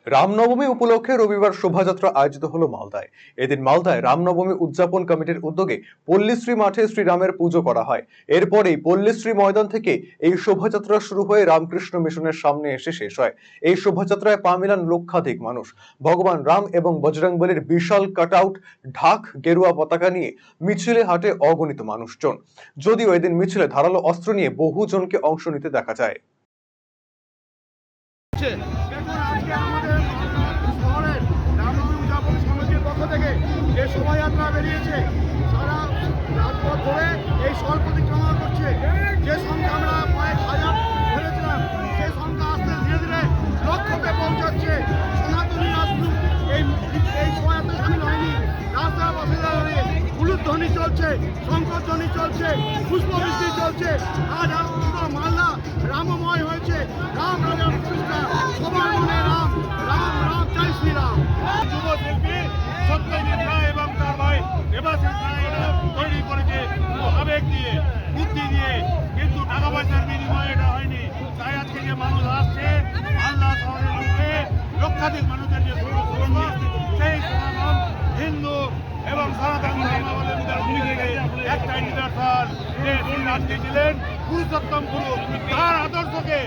রামনবমী উপলক্ষে রবিবার শোভাযাত্রা আয়োজিত হলো মালদায়। এদিন মালদায় রামনবমী উদযাপন কমিটির উদ্যোগে পল্লীশ্রী মাঠে শ্রীরামের পুজো করা হয়। এরপরেই পল্লীশ্রী ময়দান থেকে এই শোভাযাত্রা শুরু হয়ে রামকৃষ্ণ মিশনের সামনে এসে শেষ হয়। এই শোভাযাত্রায় পা মিলান লক্ষাধিক মানুষ। ভগবান রাম এবং বজরংবলীর বিশাল কাটআউট, ঢাক, গেরুয়া পতাকা নিয়ে মিছিলে হাঁটে অগণিত মানুষজন। যদিও এদিন মিছিলে ধারালো অস্ত্র নিয়ে বহু জনকে অংশ নিতে দেখা যায়। শহরের রামনবমী উদযাপন সমিতির পক্ষ থেকে যে শোভাযাত্রা বেরিয়েছে, সারা রাজপথ ধরে এই সড়ক পরিক্রমা করছে। যে সংখ্যা আমরা কয়েক হাজার ধরেছিলাম, সেই সংখ্যা আস্তে ধীরে ধীরে লক্ষ্যতে পৌঁছাচ্ছে। সনাতনী রাজদূত এই শোভাযাত্রা সামিল হয়নি। রাস্তার পাশে দাঁড়িয়ে উলুধ্বনি চলছে, শঙ্করধ্বনি চলছে, পুষ্পবৃষ্টি চলছে। আজ পুরো মালদা রামময় হয়েছে। রাম রাজার প্রতিষ্ঠা, সবার মনে রাম, রাম রাম জয় শ্রীরাম। যুবশিল্পী সত্যজিৎ রায় এবং তার ভাই দেবাশিস রায় এটা তৈরি করেছে আবেগ দিয়ে, বুদ্ধি দিয়ে, কিন্তু টাকা পয়সার বিনিময়ে এটা হয়নি। তাই আজকে যে মানুষ আসছে মালদা শহরের মধ্যে লক্ষাধিক মানুষের যে সমাগম, সেই সমাগম হিন্দু এবং সনাতন ধর্মাবলম্বীদের ভূমি থেকে একটাই নিদর্শন যে শ্রীরাম ছিলেন পুরুষোত্তম পুরুষ। তার আদর্শকে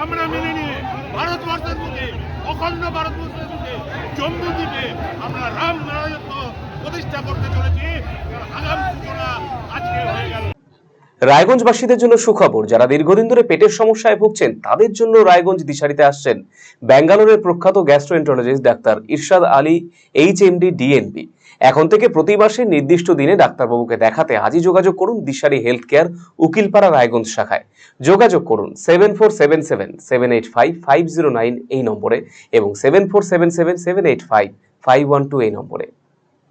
আমরা মেনে নিয়ে ভারতবর্ষের বুকে, অখণ্ড ভারতবর্ষের বুকে, জম্মু দ্বীপে আমরা রাম রাজত্ব প্রতিষ্ঠা করতে চলেছি। আগাম সূচনা আজকে হয়ে গেল। রায়গঞ্জবাসীদের জন্য সুখবর, যারা দীর্ঘদিন ধরে পেটের সমস্যায় ভুগছেন তাদের জন্য রায়গঞ্জ দিশারিতে আসছেন ব্যাঙ্গালোরের প্রখ্যাত গ্যাস্ট্রোএন্টারোলজিস্ট ডাক্তার ইরশাদ আলী, এইচএমডি, ডিএনপি। এখন থেকে প্রতি মাসে নির্দিষ্ট দিনে ডাক্তারবাবুকে দেখাতে আজই যোগাযোগ করুন দিশারি হেলথ কেয়ার, উকিলপাড়া, রায়গঞ্জ শাখায়। যোগাযোগ করুন 7477785509 এই নম্বরে এবং 7477785512 এই নম্বরে।